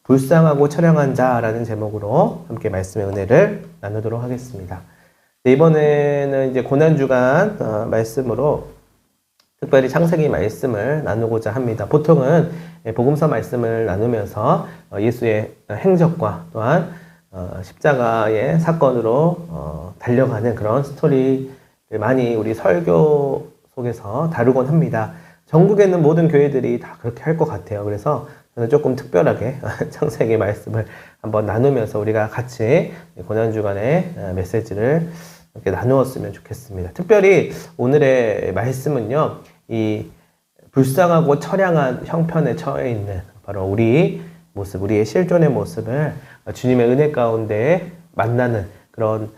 불쌍하고 처량한 자라는 제목으로 함께 말씀의 은혜를 나누도록 하겠습니다. 네, 이번에는 이제 고난주간 말씀으로 특별히 창세기 말씀을 나누고자 합니다. 보통은 복음서 말씀을 나누면서 예수의 행적과 또한 십자가의 사건으로 달려가는 그런 스토리를 많이 우리 설교 속에서 다루곤 합니다. 전국에 있는 모든 교회들이 다 그렇게 할 것 같아요. 그래서 저는 조금 특별하게 창세기 말씀을 한번 나누면서 우리가 같이 고난주간의 메시지를 이렇게 나누었으면 좋겠습니다. 특별히 오늘의 말씀은요, 이 불쌍하고 처량한 형편에 처해 있는 바로 우리 모습, 우리의 실존의 모습을 주님의 은혜 가운데 만나는 그런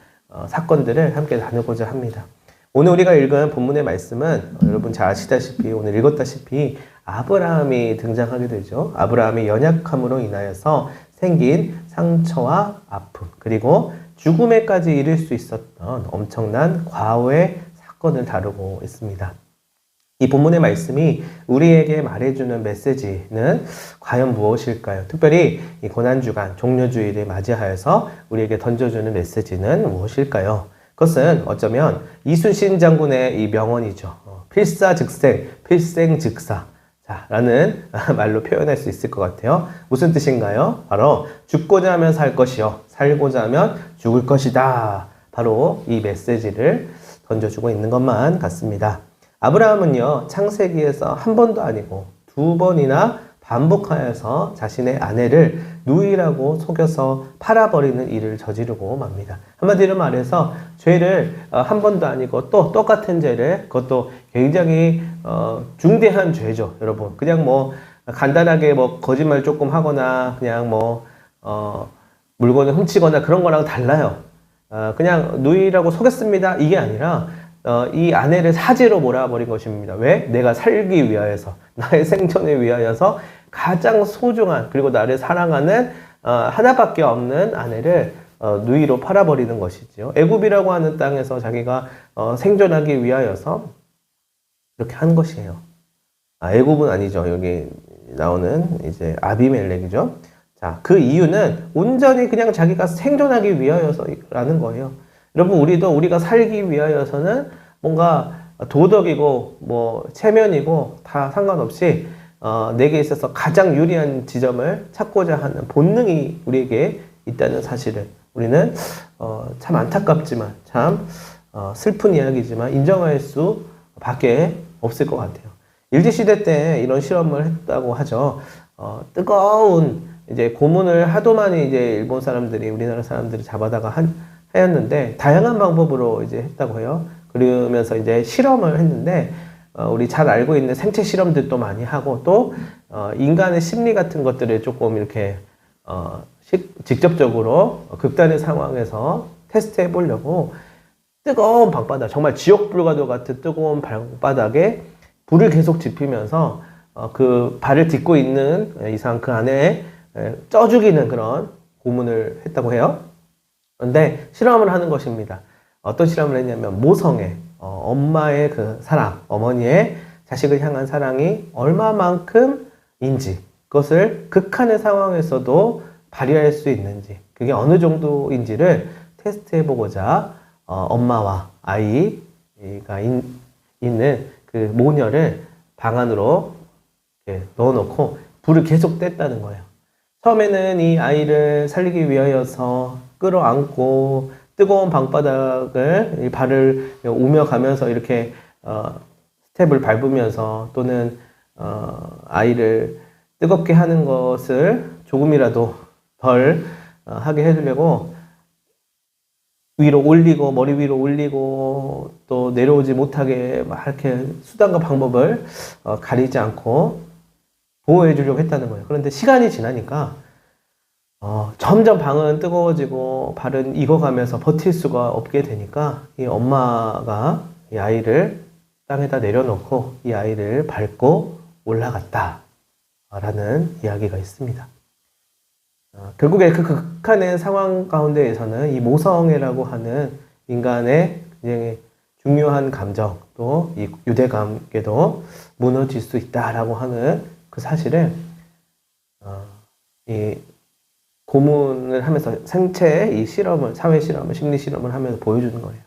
사건들을 함께 나누고자 합니다. 오늘 우리가 읽은 본문의 말씀은 여러분 잘 아시다시피 오늘 읽었다시피 아브라함이 등장하게 되죠. 아브라함이 연약함으로 인하여서 생긴 상처와 아픔 그리고 죽음에까지 이를 수 있었던 엄청난 과거의 사건을 다루고 있습니다. 이 본문의 말씀이 우리에게 말해주는 메시지는 과연 무엇일까요? 특별히 이 고난주간 종료주일을 맞이하여서 우리에게 던져주는 메시지는 무엇일까요? 그것은 어쩌면 이순신 장군의 이 명언이죠. 필사즉생, 필생즉사 라는 말로 표현할 수 있을 것 같아요. 무슨 뜻인가요? 바로 죽고자 하면 살 것이요, 살고자 하면 죽을 것이다. 바로 이 메시지를 던져주고 있는 것만 같습니다. 아브라함은요, 창세기에서 한 번도 아니고 두 번이나 반복하여서 자신의 아내를 누이라고 속여서 팔아버리는 일을 저지르고 맙니다. 한마디로 말해서 죄를 한 번도 아니고 또 똑같은 죄를, 그것도 굉장히 중대한 죄죠, 여러분. 그냥 뭐 간단하게 뭐 거짓말 조금 하거나 그냥 뭐 물건을 훔치거나 그런 거랑 달라요. 그냥 누이라고 속였습니다, 이게 아니라 이 아내를 사지로 몰아버린 것입니다. 왜? 내가 살기 위하여서, 나의 생존에 위하여서 가장 소중한, 그리고 나를 사랑하는 하나밖에 없는 아내를 누이로 팔아버리는 것이지요. 애굽이라고 하는 땅에서 자기가 생존하기 위하여서 그렇게 한 것이에요. 애굽은 아니죠. 여기 나오는 이제 아비멜렉이죠. 자, 그 이유는 온전히 그냥 자기가 생존하기 위하여서라는 거예요. 여러분, 우리가 살기 위하여서는 뭔가 도덕이고 뭐 체면이고 다 상관없이 내게 있어서 가장 유리한 지점을 찾고자 하는 본능이 우리에게 있다는 사실을 우리는 참 안타깝지만 참 슬픈 이야기지만 인정할 수 밖에 없을 것 같아요. 일제시대 때 이런 실험을 했다고 하죠. 뜨거운 이제 고문을 하도 많이 이제 일본 사람들이, 우리나라 사람들이 잡아다가 하였는데 다양한 방법으로 이제 했다고 해요. 그러면서 이제 실험을 했는데 우리 잘 알고 있는 생체 실험들도 많이 하고 또 인간의 심리 같은 것들을 조금 이렇게 직접적으로 극단의 상황에서 테스트해 보려고 뜨거운 방바닥, 정말 지옥불과도 같은 뜨거운 방바닥에 불을 계속 지피면서 그 발을 딛고 있는 이상 그 안에 쪄 죽이는 그런 고문을 했다고 해요. 그런데 실험을 하는 것입니다. 어떤 실험을 했냐면 모성애, 엄마의 그 사랑, 어머니의 자식을 향한 사랑이 얼마만큼인지, 그것을 극한의 상황에서도 발휘할 수 있는지, 그게 어느 정도인지를 테스트해보고자 엄마와 아이가 있는 그 모녀를 방 안으로 이렇게 넣어놓고 불을 계속 뗐다는 거예요. 처음에는 이 아이를 살리기 위하여서 끌어안고 뜨거운 방바닥을 발을 오며 가면서 이렇게 스텝을 밟으면서 또는 아이를 뜨겁게 하는 것을 조금이라도 덜 하게 해주려고 위로 올리고 머리 위로 올리고 또 내려오지 못하게 막 이렇게 수단과 방법을 가리지 않고 보호해 주려고 했다는 거예요. 그런데 시간이 지나니까 점점 방은 뜨거워지고 발은 익어가면서 버틸 수가 없게 되니까 이 엄마가 이 아이를 땅에다 내려놓고 이 아이를 밟고 올라갔다 라는 이야기가 있습니다. 결국에 그 극한의 상황 가운데에서는 이 모성애라고 하는 인간의 굉장히 중요한 감정, 또 이 유대감께도 무너질 수 있다라고 하는 그 사실을 이 고문을 하면서 생체의 이 실험을, 사회 실험을, 심리 실험을 하면서 보여주는 거예요.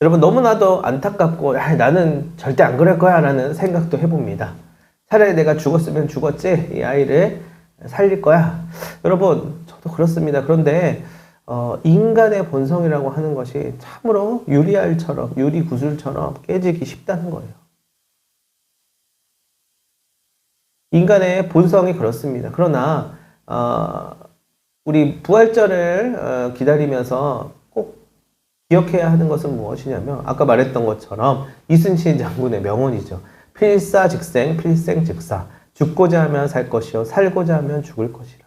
여러분, 너무나도 안타깝고 나는 절대 안 그럴 거야 라는 생각도 해봅니다. 차라리 내가 죽었으면 죽었지 이 아이를 살릴 거야. 여러분, 저도 그렇습니다. 그런데 인간의 본성이라고 하는 것이 참으로 유리알처럼, 유리구슬처럼 깨지기 쉽다는 거예요. 인간의 본성이 그렇습니다. 그러나 우리 부활절을 기다리면서 꼭 기억해야 하는 것은 무엇이냐면, 아까 말했던 것처럼 이순신 장군의 명언이죠. 필사즉생, 필생즉사. 죽고자 하면 살 것이요, 살고자 하면 죽을 것이라.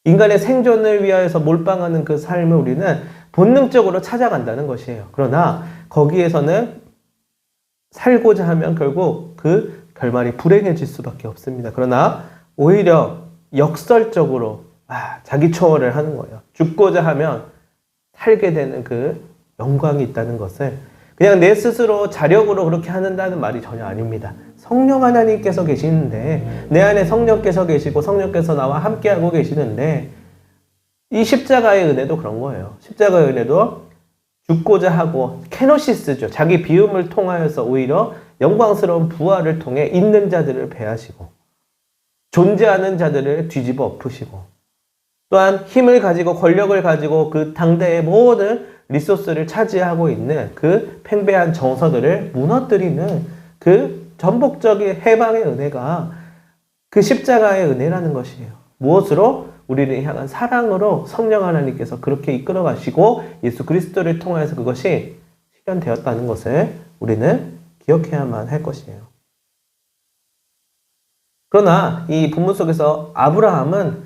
인간의 생존을 위하여서 몰빵하는 그 삶을 우리는 본능적으로 찾아간다는 것이에요. 그러나 거기에서는 살고자 하면 결국 그 결말이 불행해질 수밖에 없습니다. 그러나 오히려 역설적으로 자기 초월을 하는 거예요. 죽고자 하면 살게 되는 그 영광이 있다는 것을 그냥 내 스스로 자력으로 그렇게 한다는 말이 전혀 아닙니다. 성령 하나님께서 계시는데, 내 안에 성령께서 계시고 성령께서 나와 함께하고 계시는데, 이 십자가의 은혜도 그런 거예요. 십자가의 은혜도 죽고자 하고 케노시스죠. 자기 비움을 통하여서 오히려 영광스러운 부활을 통해 있는 자들을 배하시고 존재하는 자들을 뒤집어 엎으시고, 또한 힘을 가지고 권력을 가지고 그 당대의 모든 리소스를 차지하고 있는 그 팽배한 정서들을 무너뜨리는 그 전복적인 해방의 은혜가 그 십자가의 은혜라는 것이에요. 무엇으로? 우리를 향한 사랑으로 성령 하나님께서 그렇게 이끌어 가시고 예수 그리스도를 통해서 그것이 실현되었다는 것을 우리는 기억해야만 할 것이에요. 그러나 이 본문 속에서 아브라함은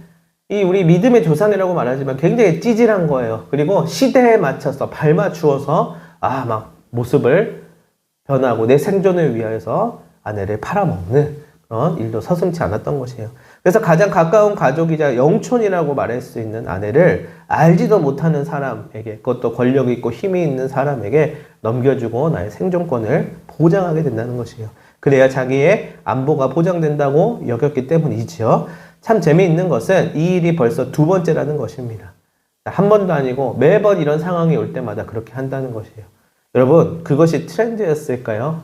이 우리 믿음의 조상이라고 말하지만 굉장히 찌질한 거예요. 그리고 시대에 맞춰서 발맞추어서 막 모습을 변하고 내 생존을 위하여서 아내를 팔아먹는 그런 일도 서슴지 않았던 것이에요. 그래서 가장 가까운 가족이자 영촌이라고 말할 수 있는 아내를 알지도 못하는 사람에게, 그것도 권력이 있고 힘이 있는 사람에게 넘겨주고 나의 생존권을 보장하게 된다는 것이에요. 그래야 자기의 안보가 보장된다고 여겼기 때문이지요. 참 재미있는 것은 이 일이 벌써 두 번째라는 것입니다. 한 번도 아니고 매번 이런 상황이 올 때마다 그렇게 한다는 것이에요. 여러분, 그것이 트렌드였을까요?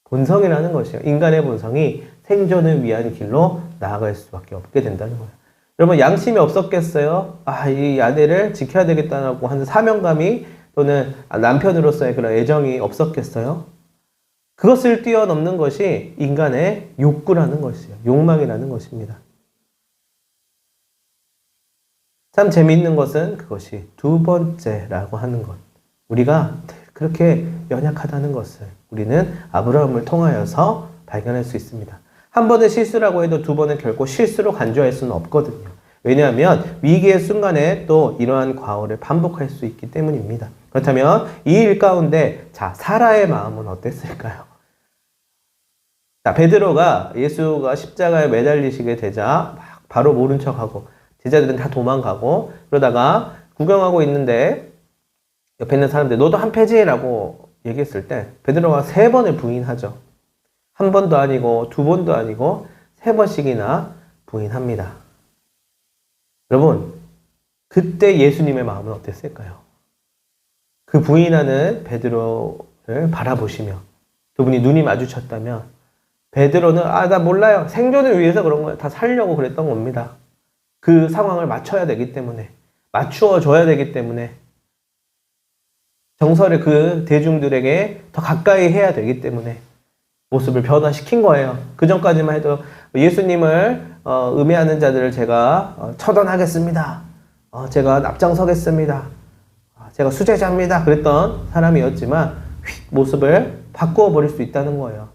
본성이라는 것이에요. 인간의 본성이 생존을 위한 길로 나아갈 수밖에 없게 된다는 거예요. 여러분, 양심이 없었겠어요? 이 아내를 지켜야 되겠다고 하는 사명감이 또는 남편으로서의 그런 애정이 없었겠어요? 그것을 뛰어넘는 것이 인간의 욕구라는 것이에요. 욕망이라는 것입니다. 참 재미있는 것은 그것이 두 번째라고 하는 것. 우리가 그렇게 연약하다는 것을 우리는 아브라함을 통하여서 발견할 수 있습니다. 한 번의 실수라고 해도 두 번은 결코 실수로 간주할 수는 없거든요. 왜냐하면 위기의 순간에 또 이러한 과오를 반복할 수 있기 때문입니다. 그렇다면 이 일 가운데 사라의 마음은 어땠을까요? 베드로가 예수가 십자가에 매달리시게 되자 바로 모른 척하고 제자들은 다 도망가고, 그러다가 구경하고 있는데 옆에 있는 사람들 너도 한패지라고 얘기했을 때 베드로가 3번을 부인하죠. 한 번도 아니고 두 번도 아니고 3번씩이나 부인합니다. 여러분, 그때 예수님의 마음은 어땠을까요? 그 부인하는 베드로를 바라보시며 두 분이 눈이 마주쳤다면 베드로는 나 몰라요. 생존을 위해서 그런 거예요. 다 살려고 그랬던 겁니다. 그 상황을 맞춰야 되기 때문에, 맞추어 줘야 되기 때문에, 정서를 그 대중들에게 더 가까이 해야 되기 때문에 모습을 변화시킨 거예요. 그 전까지만 해도 예수님을 음해하는 자들을 제가 처단하겠습니다. 제가 앞장서겠습니다. 제가 수제자입니다. 그랬던 사람이었지만 모습을 바꾸어 버릴 수 있다는 거예요.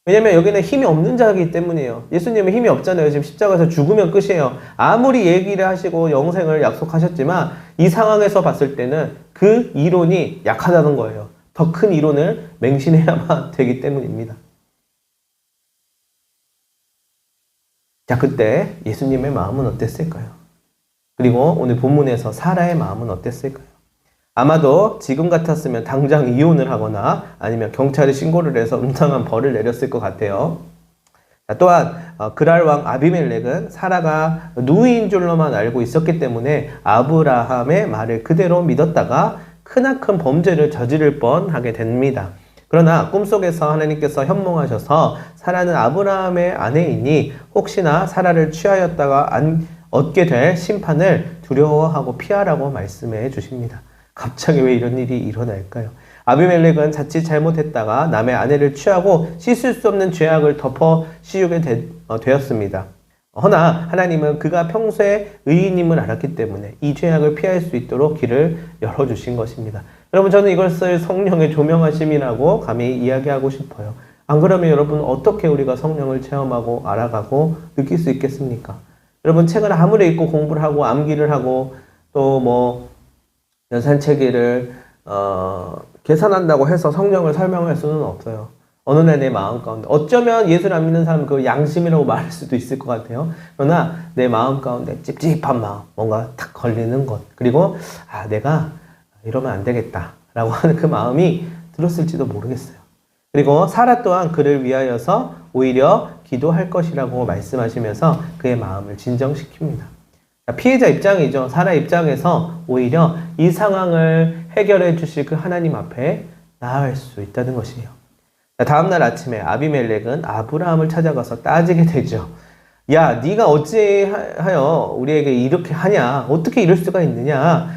왜냐면 여기는 힘이 없는 자이기 때문이에요. 예수님은 힘이 없잖아요. 지금 십자가에서 죽으면 끝이에요. 아무리 얘기를 하시고 영생을 약속하셨지만 이 상황에서 봤을 때는 그 이론이 약하다는 거예요. 더 큰 이론을 맹신해야만 되기 때문입니다. 그때 예수님의 마음은 어땠을까요? 그리고 오늘 본문에서 사라의 마음은 어땠을까요? 아마도 지금 같았으면 당장 이혼을 하거나 아니면 경찰에 신고를 해서 음탕한 벌을 내렸을 것 같아요. 또한 그랄 왕 아비멜렉은 사라가 누이인 줄로만 알고 있었기 때문에 아브라함의 말을 그대로 믿었다가 크나큰 범죄를 저지를 뻔하게 됩니다. 그러나 꿈속에서 하나님께서 현몽하셔서 사라는 아브라함의 아내이니 혹시나 사라를 취하였다가 얻게 될 심판을 두려워하고 피하라고 말씀해 주십니다. 갑자기 왜 이런 일이 일어날까요? 아비멜렉은 자칫 잘못했다가 남의 아내를 취하고 씻을 수 없는 죄악을 덮어 씌우게 되었습니다. 허나 하나님은 그가 평소에 의인임을 알았기 때문에 이 죄악을 피할 수 있도록 길을 열어주신 것입니다. 여러분, 저는 이것을 성령의 조명하심이라고 감히 이야기하고 싶어요. 안 그러면 여러분, 어떻게 우리가 성령을 체험하고 알아가고 느낄 수 있겠습니까? 여러분, 책을 아무리 읽고 공부를 하고 암기를 하고 또 뭐 산책일을 계산한다고 해서 성령을 설명할 수는 없어요. 어느 날 내 마음 가운데, 어쩌면 예수를 안 믿는 사람은 그 양심이라고 말할 수도 있을 것 같아요. 그러나 내 마음 가운데 찝찝한 마음, 뭔가 탁 걸리는 것, 그리고 내가 이러면 안 되겠다 라고 하는 그 마음이 들었을지도 모르겠어요. 그리고 사라 또한 그를 위하여서 오히려 기도할 것이라고 말씀하시면서 그의 마음을 진정시킵니다. 피해자 입장이죠. 사라 입장에서 오히려 이 상황을 해결해 주실 그 하나님 앞에 나아갈 수 있다는 것이에요. 다음날 아침에 아비멜렉은 아브라함을 찾아가서 따지게 되죠. 야, 네가 어찌하여 우리에게 이렇게 하냐? 어떻게 이럴 수가 있느냐?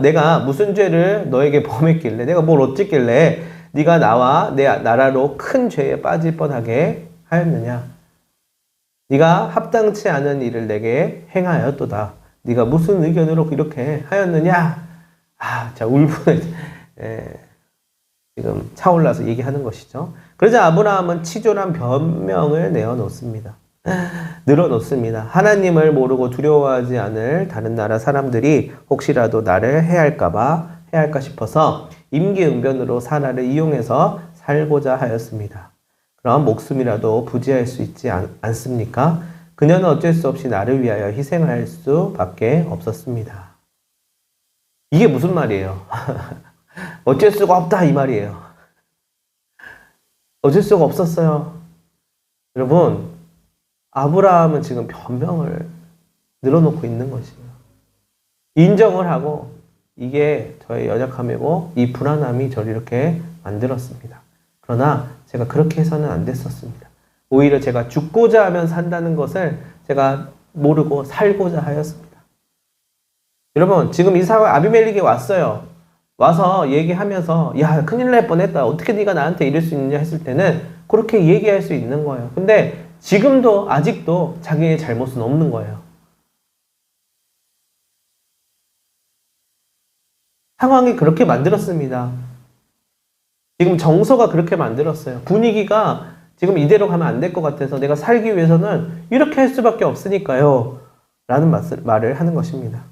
내가 무슨 죄를 너에게 범했길래, 내가 뭘 어쨌길래 네가 나와 내 나라로 큰 죄에 빠질 뻔하게 하였느냐? 네가 합당치 않은 일을 내게 행하였도다. 네가 무슨 의견으로 이렇게 하였느냐? 자, 울분에 지금 차올라서 얘기하는 것이죠. 그러자 아브라함은 치졸한 변명을 늘어놓습니다. 하나님을 모르고 두려워하지 않을 다른 나라 사람들이 혹시라도 나를 해할까 싶어서 임기응변으로 사라를 이용해서 살고자 하였습니다. 그럼 목숨이라도 부지할 수 있지 않습니까? 그녀는 어쩔 수 없이 나를 위하여 희생할 수밖에 없었습니다. 이게 무슨 말이에요? 어쩔 수가 없다 이 말이에요. 어쩔 수가 없었어요. 여러분, 아브라함은 지금 변명을 늘어놓고 있는 것이에요. 인정을 하고 이게 저의 연약함이고 이 불안함이 저를 이렇게 만들었습니다. 그러나 제가 그렇게 해서는 안 됐었습니다. 오히려 제가 죽고자 하면 산다는 것을 제가 모르고 살고자 하였습니다. 여러분, 지금 이 상황 아비멜렉이 왔어요. 와서 얘기하면서 야, 큰일 날 뻔했다. 어떻게 네가 나한테 이럴 수 있느냐 했을 때는 그렇게 얘기할 수 있는 거예요. 근데 지금도 아직도 자기의 잘못은 없는 거예요. 상황이 그렇게 만들었습니다. 지금 정서가 그렇게 만들었어요. 분위기가 지금 이대로 가면 안 될 것 같아서 내가 살기 위해서는 이렇게 할 수밖에 없으니까요. 라는 말을 하는 것입니다.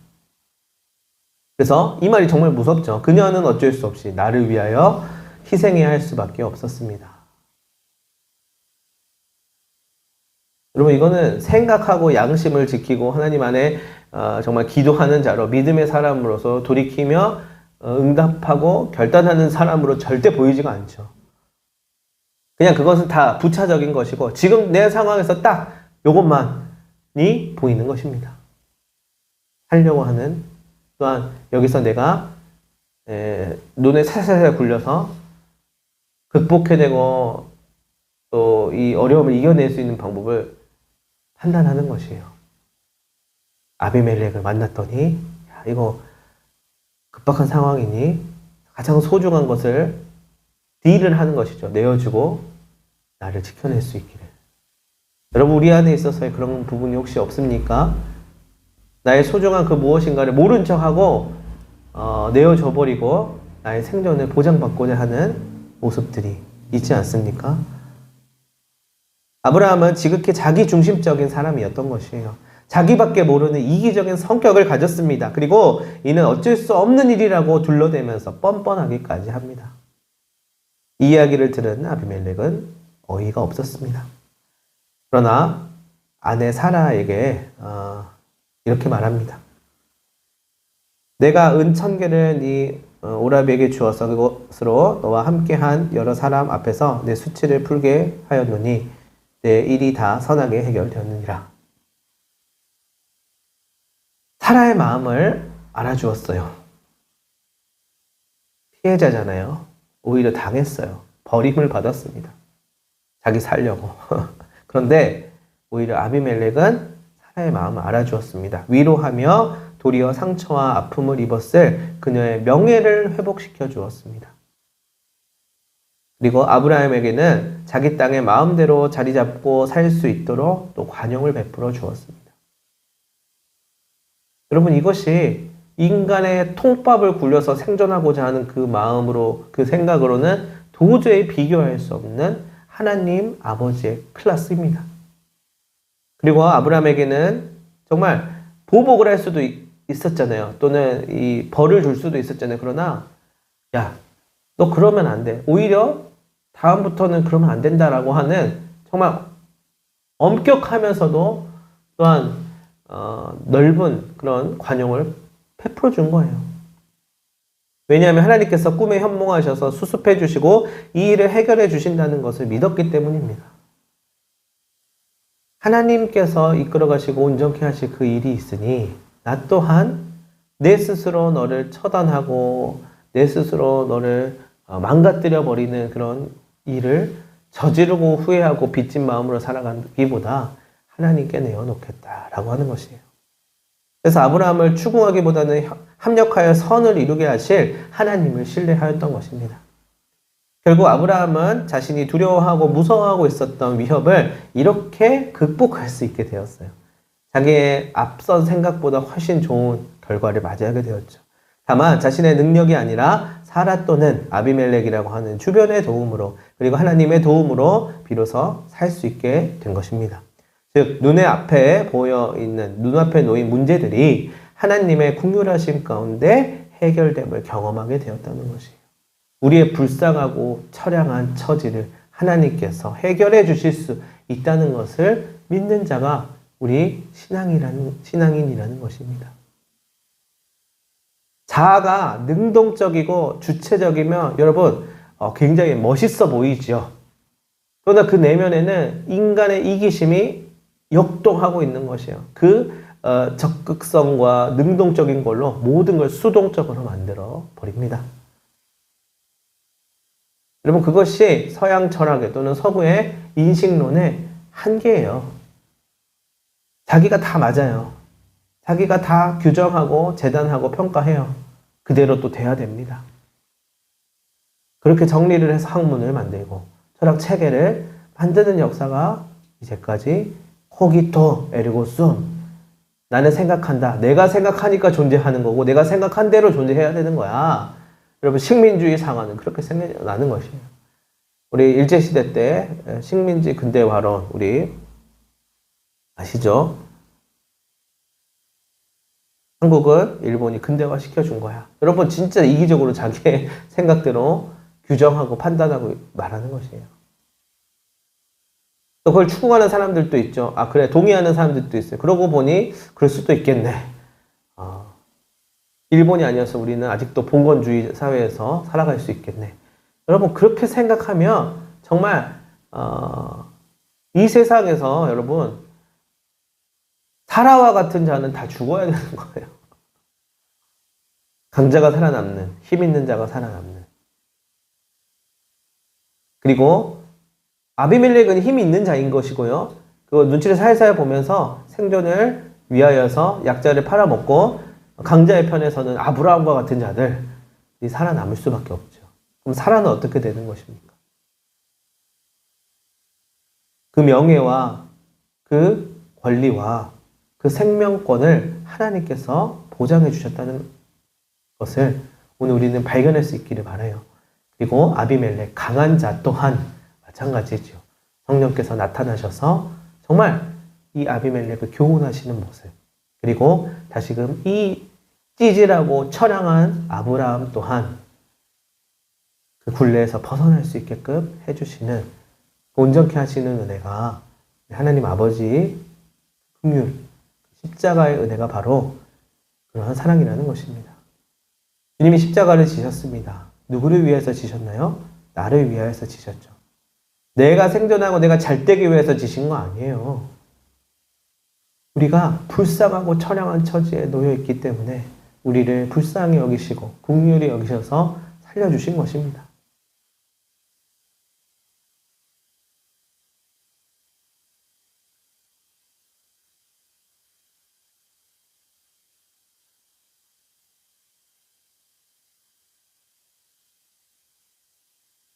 그래서 이 말이 정말 무섭죠. 그녀는 어쩔 수 없이 나를 위하여 희생해야 할 수밖에 없었습니다. 여러분, 이거는 생각하고 양심을 지키고 하나님 안에 정말 기도하는 자로 믿음의 사람으로서 돌이키며 응답하고 결단하는 사람으로 절대 보이지가 않죠. 그냥 그것은 다 부차적인 것이고 지금 내 상황에서 딱 이것만이 보이는 것입니다. 하려고 하는, 또한 여기서 내가 눈에 살살살 굴려서 극복해내고 또 이 어려움을 이겨낼 수 있는 방법을 판단하는 것이에요. 아비멜렉을 만났더니 야, 이거 급박한 상황이니 가장 소중한 것을 딜을 하는 것이죠. 내어주고 나를 지켜낼 수 있기를. 여러분, 우리 안에 있어서의 그런 부분이 혹시 없습니까? 나의 소중한 그 무엇인가를 모른 척하고 내어줘버리고 나의 생존을 보장받고자 하는 모습들이 있지 않습니까? 아브라함은 지극히 자기중심적인 사람이었던 것이에요. 자기밖에 모르는 이기적인 성격을 가졌습니다. 그리고 이는 어쩔 수 없는 일이라고 둘러대면서 뻔뻔하기까지 합니다. 이 이야기를 들은 아비멜렉은 어이가 없었습니다. 그러나 아내 사라에게 이렇게 말합니다. 내가 은 1000개를 네 오라비에게 주어서 그것으로 너와 함께한 여러 사람 앞에서 내 수치를 풀게 하였노니 내 일이 다 선하게 해결되었느니라. 사라의 마음을 알아주었어요. 피해자잖아요. 오히려 당했어요. 버림을 받았습니다. 자기 살려고. 그런데 오히려 아비멜렉은 사라의 마음을 알아주었습니다. 위로하며 도리어 상처와 아픔을 입었을 그녀의 명예를 회복시켜 주었습니다. 그리고 아브라함에게는 자기 땅에 마음대로 자리 잡고 살 수 있도록 또 관용을 베풀어 주었습니다. 여러분, 이것이 인간의 통밥을 굴려서 생존하고자 하는 그 마음으로, 그 생각으로는 도저히 비교할 수 없는 하나님 아버지의 클래스입니다. 그리고 아브라함에게는 정말 보복을 할 수도 있었잖아요. 또는 이 벌을 줄 수도 있었잖아요. 그러나 야, 너 그러면 안 돼. 오히려 다음부터는 그러면 안 된다라고 하는 정말 엄격하면서도 또한 넓은 그런 관용을 베풀어 준 거예요. 왜냐하면 하나님께서 꿈에 현몽하셔서 수습해 주시고 이 일을 해결해 주신다는 것을 믿었기 때문입니다. 하나님께서 이끌어 가시고 온전케 하실 그 일이 있으니 나 또한 내 스스로 너를 처단하고 내 스스로 너를 망가뜨려 버리는 그런 일을 저지르고 후회하고 빚진 마음으로 살아가기보다 하나님께 내어놓겠다라고 하는 것이에요. 그래서 아브라함을 추궁하기보다는 합력하여 선을 이루게 하실 하나님을 신뢰하였던 것입니다. 결국 아브라함은 자신이 두려워하고 무서워하고 있었던 위협을 이렇게 극복할 수 있게 되었어요. 자기의 앞선 생각보다 훨씬 좋은 결과를 맞이하게 되었죠. 다만 자신의 능력이 아니라 사라 또는 아비멜렉이라고 하는 주변의 도움으로 그리고 하나님의 도움으로 비로소 살 수 있게 된 것입니다. 즉 눈앞에 놓인 문제들이 하나님의 긍휼하심 가운데 해결됨을 경험하게 되었다는 것이에요. 우리의 불쌍하고 처량한 처지를 하나님께서 해결해 주실 수 있다는 것을 믿는 자가 우리 신앙인이라는 것입니다. 자아가 능동적이고 주체적이면 여러분 굉장히 멋있어 보이죠. 그러나 그 내면에는 인간의 이기심이 역동하고 있는 것이에요. 그 적극성과 능동적인 걸로 모든 걸 수동적으로 만들어 버립니다. 여러분 그것이 서양 철학의 또는 서구의 인식론의 한계예요. 자기가 다 맞아요. 자기가 다 규정하고 재단하고 평가해요. 그대로 또 돼야 됩니다. 그렇게 정리를 해서 학문을 만들고 철학 체계를 만드는 역사가 이제까지 코기토 에르고 숨. 나는 생각한다. 내가 생각하니까 존재하는 거고 내가 생각한 대로 존재해야 되는 거야. 여러분 식민주의 상황은 그렇게 생겨나는 것이에요. 우리 일제시대 때 식민지 근대화론 우리 아시죠? 한국은 일본이 근대화 시켜준 거야. 여러분 진짜 이기적으로 자기의 생각대로 규정하고 판단하고 말하는 것이에요. 또 그걸 추구하는 사람들도 있죠. 아 그래 동의하는 사람들도 있어요. 그러고 보니 그럴 수도 있겠네. 일본이 아니어서 우리는 아직도 봉건주의 사회에서 살아갈 수 있겠네. 여러분 그렇게 생각하면 정말 이 세상에서 여러분 사라와 같은 자는 다 죽어야 되는 거예요. 강자가 살아남는, 힘 있는 자가 살아남는. 그리고 아비멜렉은 힘이 있는 자인 것이고요. 그 눈치를 살살 보면서 생존을 위하여서 약자를 팔아먹고 강자의 편에서는 아브라함과 같은 자들이 살아남을 수밖에 없죠. 그럼 사라는 어떻게 되는 것입니까? 그 명예와 그 권리와 그 생명권을 하나님께서 보장해 주셨다는 것을 오늘 우리는 발견할 수 있기를 바라요. 그리고 아비멜렉 강한 자 또한 마찬가지죠. 성령께서 나타나셔서 정말 이 아비멜렉을 교훈하시는 모습 그리고 다시금 이 찌질하고 처량한 아브라함 또한 그 굴레에서 벗어날 수 있게끔 해주시는 온전케 하시는 은혜가 하나님 아버지 긍휼 십자가의 은혜가 바로 그러한 사랑이라는 것입니다. 주님이 십자가를 지셨습니다. 누구를 위해서 지셨나요? 나를 위하여서 지셨죠. 내가 생존하고 내가 잘 되기 위해서 지신 거 아니에요. 우리가 불쌍하고 처량한 처지에 놓여 있기 때문에 우리를 불쌍히 여기시고 긍휼히 여기셔서 살려주신 것입니다.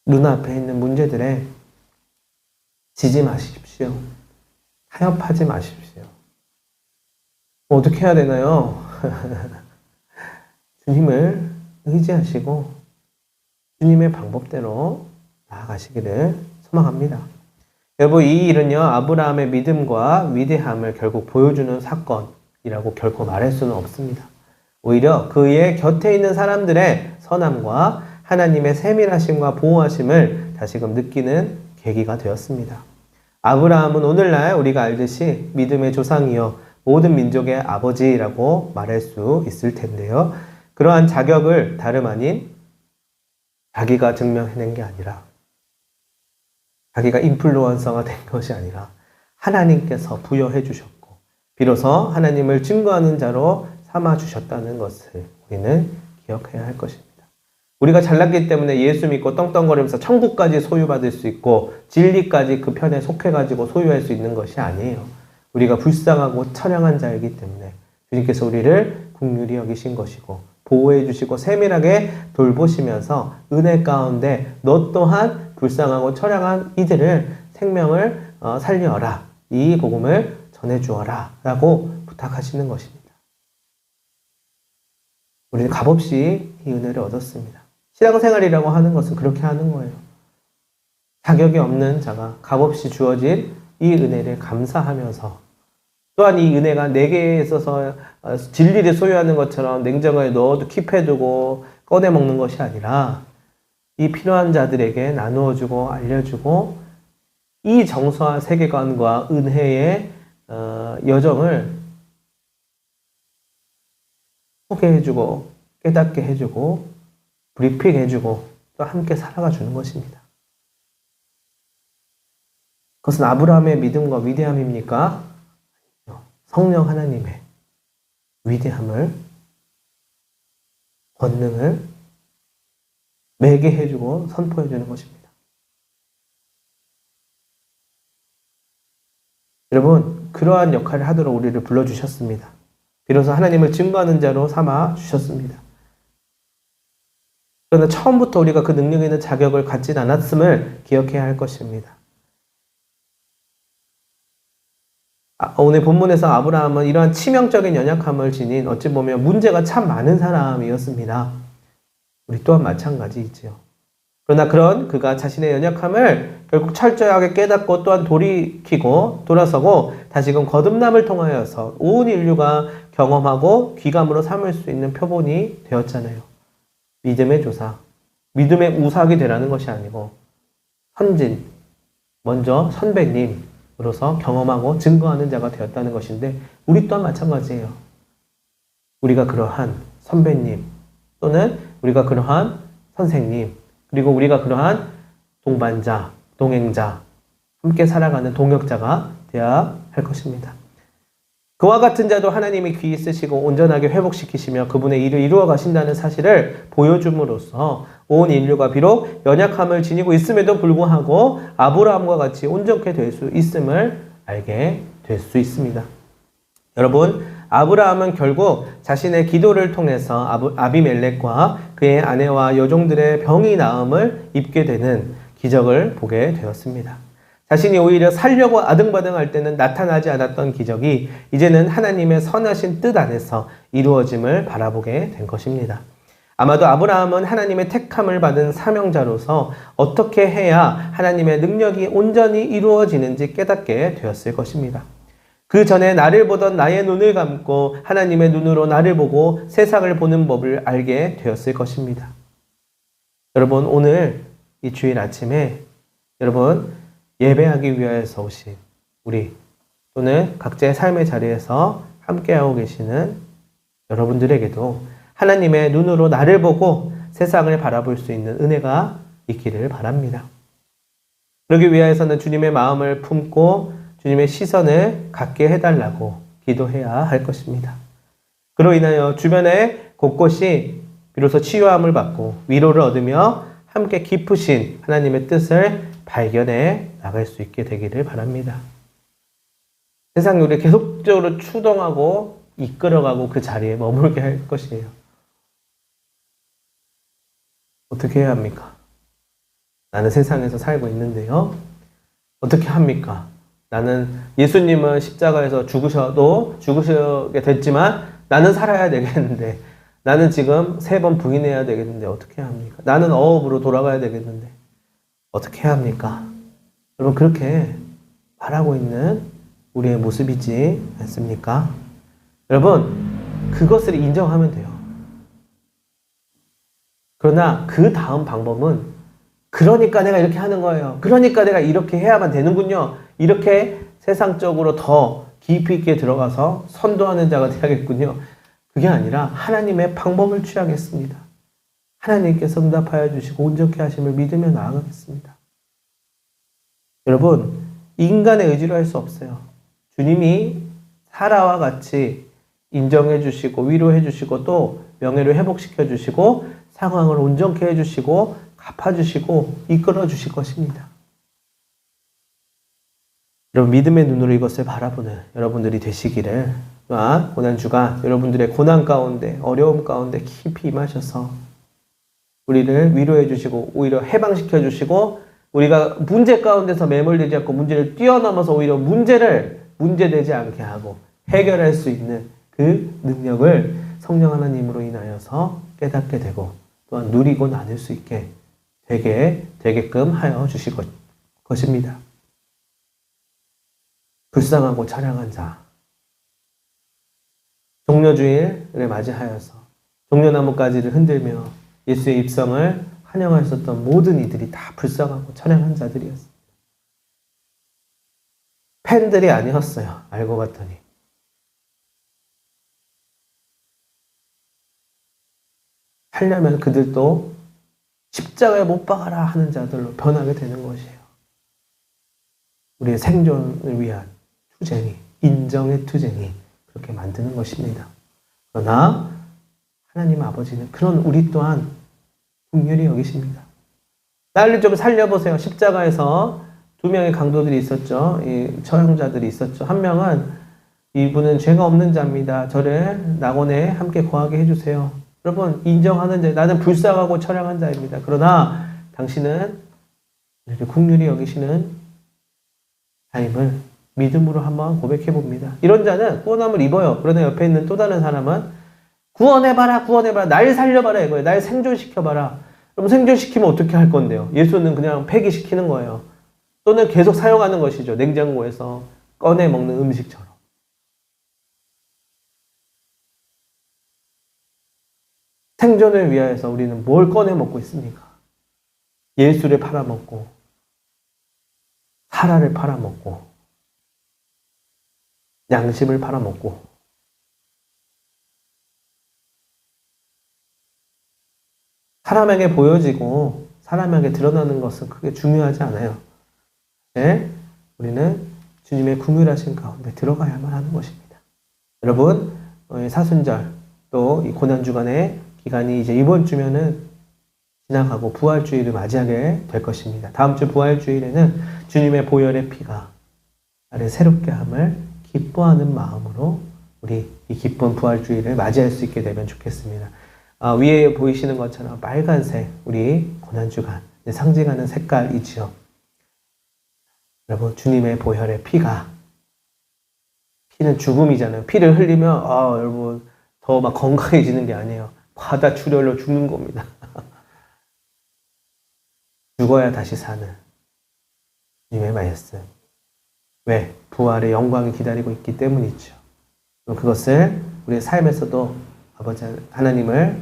눈앞에 있는 문제들에 지지 마십시오. 타협하지 마십시오. 어떻게 해야 되나요? 주님을 의지하시고 주님의 방법대로 나아가시기를 소망합니다. 여러분, 이 일은요, 아브라함의 믿음과 위대함을 결국 보여주는 사건이라고 결코 말할 수는 없습니다. 오히려 그의 곁에 있는 사람들의 선함과 하나님의 세밀하심과 보호하심을 다시금 느끼는 계기가 되었습니다. 아브라함은 오늘날 우리가 알듯이 믿음의 조상이요 모든 민족의 아버지라고 말할 수 있을 텐데요. 그러한 자격을 다름 아닌 자기가 증명해낸 게 아니라 자기가 인플루언서가 된 것이 아니라 하나님께서 부여해 주셨고 비로소 하나님을 증거하는 자로 삼아 주셨다는 것을 우리는 기억해야 할 것입니다. 우리가 잘났기 때문에 예수 믿고 떵떵거리면서 천국까지 소유받을 수 있고 진리까지 그 편에 속해가지고 소유할 수 있는 것이 아니에요. 우리가 불쌍하고 처량한 자이기 때문에 주님께서 우리를 긍휼히 여기신 것이고 보호해 주시고 세밀하게 돌보시면서 은혜 가운데 너 또한 불쌍하고 처량한 이들을 생명을 살려라. 이 복음을 전해주어라 라고 부탁하시는 것입니다. 우리는 값없이 이 은혜를 얻었습니다. 신앙생활이라고 하는 것은 그렇게 하는 거예요. 자격이 없는 자가 값없이 주어진 이 은혜를 감사하면서 또한 이 은혜가 내게 있어서 진리를 소유하는 것처럼 냉장고에 넣어도 킵해두고 꺼내 먹는 것이 아니라 이 필요한 자들에게 나누어주고 알려주고 이 정서와 세계관과 은혜의 여정을 소개해주고 깨닫게 해주고 브리핑해주고 또 함께 살아가 주는 것입니다. 그것은 아브라함의 믿음과 위대함입니까? 성령 하나님의 위대함을 권능을 매개해주고 선포해주는 것입니다. 여러분, 그러한 역할을 하도록 우리를 불러주셨습니다. 비로소 하나님을 증거하는 자로 삼아 주셨습니다. 그러나 처음부터 우리가 그 능력 있는 자격을 갖진 않았음을 기억해야 할 것입니다. 오늘 본문에서 아브라함은 이러한 치명적인 연약함을 지닌 어찌 보면 문제가 참 많은 사람이었습니다. 우리 또한 마찬가지이지요. 그러나 그런 그가 자신의 연약함을 결국 철저하게 깨닫고 또한 돌이키고 돌아서고 다시금 거듭남을 통하여서 온 인류가 경험하고 귀감으로 삼을 수 있는 표본이 되었잖아요. 믿음의 조상, 믿음의 우삭이 되라는 것이 아니고 선진, 먼저 선배님으로서 경험하고 증거하는 자가 되었다는 것인데 우리 또한 마찬가지예요. 우리가 그러한 선배님 또는 우리가 그러한 선생님 그리고 우리가 그러한 동반자, 동행자, 함께 살아가는 동역자가 되어야 할 것입니다. 그와 같은 자도 하나님이 귀히 쓰시고 온전하게 회복시키시며 그분의 일을 이루어 가신다는 사실을 보여줌으로써 온 인류가 비록 연약함을 지니고 있음에도 불구하고 아브라함과 같이 온전케 될 수 있음을 알게 될 수 있습니다. 여러분, 아브라함은 결국 자신의 기도를 통해서 아비멜렉과 그의 아내와 여종들의 병이 나음을 입게 되는 기적을 보게 되었습니다. 자신이 오히려 살려고 아등바등할 때는 나타나지 않았던 기적이 이제는 하나님의 선하신 뜻 안에서 이루어짐을 바라보게 된 것입니다. 아마도 아브라함은 하나님의 택함을 받은 사명자로서 어떻게 해야 하나님의 능력이 온전히 이루어지는지 깨닫게 되었을 것입니다. 그 전에 나를 보던 나의 눈을 감고 하나님의 눈으로 나를 보고 세상을 보는 법을 알게 되었을 것입니다. 여러분, 오늘 이 주일 아침에 여러분 예배하기 위하여서 오신 우리 또는 각자의 삶의 자리에서 함께하고 계시는 여러분들에게도 하나님의 눈으로 나를 보고 세상을 바라볼 수 있는 은혜가 있기를 바랍니다. 그러기 위해서는 주님의 마음을 품고 주님의 시선을 갖게 해달라고 기도해야 할 것입니다. 그로 인하여 주변의 곳곳이 비로소 치유함을 받고 위로를 얻으며 함께 깊으신 하나님의 뜻을 발견해 나갈 수 있게 되기를 바랍니다. 세상이 우리를 계속적으로 추동하고 이끌어가고 그 자리에 머물게 할 것이에요. 어떻게 해야 합니까? 나는 세상에서 살고 있는데요. 어떻게 합니까? 나는 예수님은 십자가에서 죽으시게 됐지만 나는 살아야 되겠는데, 나는 지금 3번 부인해야 되겠는데 어떻게 해야 합니까? 나는 어업으로 돌아가야 되겠는데 어떻게 해야 합니까? 여러분, 그렇게 말하고 있는 우리의 모습이지 않습니까? 여러분, 그것을 인정하면 돼요. 그러나 그 다음 방법은 그러니까 내가 이렇게 하는 거예요. 그러니까 내가 이렇게 해야만 되는군요. 이렇게 세상적으로 더 깊이 있게 들어가서 선도하는 자가 되야겠군요. 그게 아니라 하나님의 방법을 취하겠습니다. 하나님께서 응답하여 주시고 온전케 하심을 믿으며 나아가겠습니다. 여러분, 인간의 의지로 할 수 없어요. 주님이 사라와 같이 인정해 주시고 위로해 주시고 또 명예를 회복시켜 주시고 상황을 온전케 해 주시고 갚아 주시고 이끌어 주실 것입니다. 여러분, 믿음의 눈으로 이것을 바라보는 여러분들이 되시기를, 또한 고난주가 여러분들의 고난 가운데 어려움 가운데 깊이 임하셔서 우리를 위로해 주시고 오히려 해방시켜 주시고 우리가 문제 가운데서 매몰되지 않고 문제를 뛰어넘어서 오히려 문제를 문제되지 않게 하고 해결할 수 있는 그 능력을 성령 하나님으로 인하여서 깨닫게 되고 또한 누리고 나눌 수 있게 되게끔 하여 주실 것입니다. 불쌍하고 찬양한 자, 종려주일을 맞이하여서 종려나무가지를 흔들며 예수의 입성을 환영하셨던 모든 이들이 다 불쌍하고 찬양한 자들이었습니다. 팬들이 아니었어요. 알고 봤더니. 하려면 그들도 십자가에 못 박아라 하는 자들로 변하게 되는 것이에요. 우리의 생존을 위한 투쟁이, 인정의 투쟁이 그렇게 만드는 것입니다. 그러나 하나님 아버지는 그런 우리 또한 긍휼히 여기십니다. 나를 좀 살려보세요. 십자가에서 2명의 강도들이 있었죠. 이 처형자들이 있었죠. 한 명은 이분은 죄가 없는 자입니다. 저를 낙원에 함께 거하게 해주세요. 여러분, 인정하는 자, 나는 불쌍하고 처량한 자입니다. 그러나 당신은 이렇게 긍휼히 여기시는 하나님을 믿음으로 한번 고백해 봅니다. 이런 자는 구원함을 입어요. 그러나 옆에 있는 또 다른 사람은 구원해봐라, 구원해봐라, 날 살려봐라 이거예요. 날 생존시켜봐라. 그럼 생존시키면 어떻게 할 건데요? 예수는 그냥 폐기시키는 거예요. 또는 계속 사용하는 것이죠. 냉장고에서 꺼내 먹는 음식처럼. 생존을 위하여서 우리는 뭘 꺼내 먹고 있습니까? 예수를 팔아먹고 사라를 팔아먹고 양심을 팔아먹고 사람에게 보여지고 사람에게 드러나는 것은 크게 중요하지 않아요. 네? 우리는 주님의 긍휼하신 가운데 들어가야만 하는 것입니다. 여러분, 사순절 또 이 고난주간의 기간이 이제 이번 주면은 지나가고 부활주일을 맞이하게 될 것입니다. 다음 주 부활주일에는 주님의 보혈의 피가 나를 새롭게 함을 기뻐하는 마음으로 우리 이 기쁜 부활주일을 맞이할 수 있게 되면 좋겠습니다. 위에 보이시는 것처럼 빨간색 우리 고난주간 상징하는 색깔이지요. 여러분, 주님의 보혈의 피가, 피는 죽음이잖아요. 피를 흘리면 여러분 더 막 건강해지는 게 아니에요. 바다 출혈로 죽는 겁니다. 죽어야 다시 사는 주님의 말씀. 왜? 부활의 영광이 기다리고 있기 때문이죠. 그것을 우리의 삶에서도 아버지 하나님을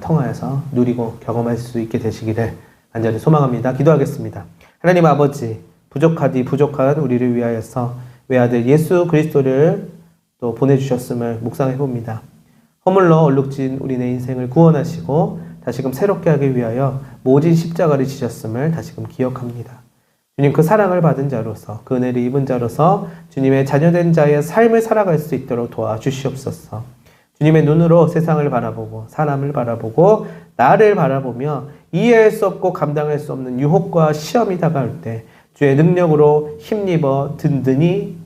통하여서 누리고 경험할 수 있게 되시기를 간절히 소망합니다. 기도하겠습니다. 하나님 아버지, 부족하디 부족한 우리를 위하여서 외아들 예수 그리스도를 또 보내주셨음을 묵상해 봅니다. 허물러 얼룩진 우리네 인생을 구원하시고 다시금 새롭게 하기 위하여 모진 십자가를 지셨음을 다시금 기억합니다. 주님 그 사랑을 받은 자로서 그 은혜를 입은 자로서 주님의 자녀된 자의 삶을 살아갈 수 있도록 도와주시옵소서. 주님의 눈으로 세상을 바라보고 사람을 바라보고 나를 바라보며 이해할 수 없고 감당할 수 없는 유혹과 시험이 다가올 때 주의 능력으로 힘입어 든든히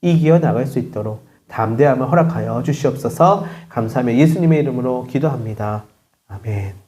이겨 나갈 수 있도록 담대함을 허락하여 주시옵소서. 감사하며 예수님의 이름으로 기도합니다. 아멘.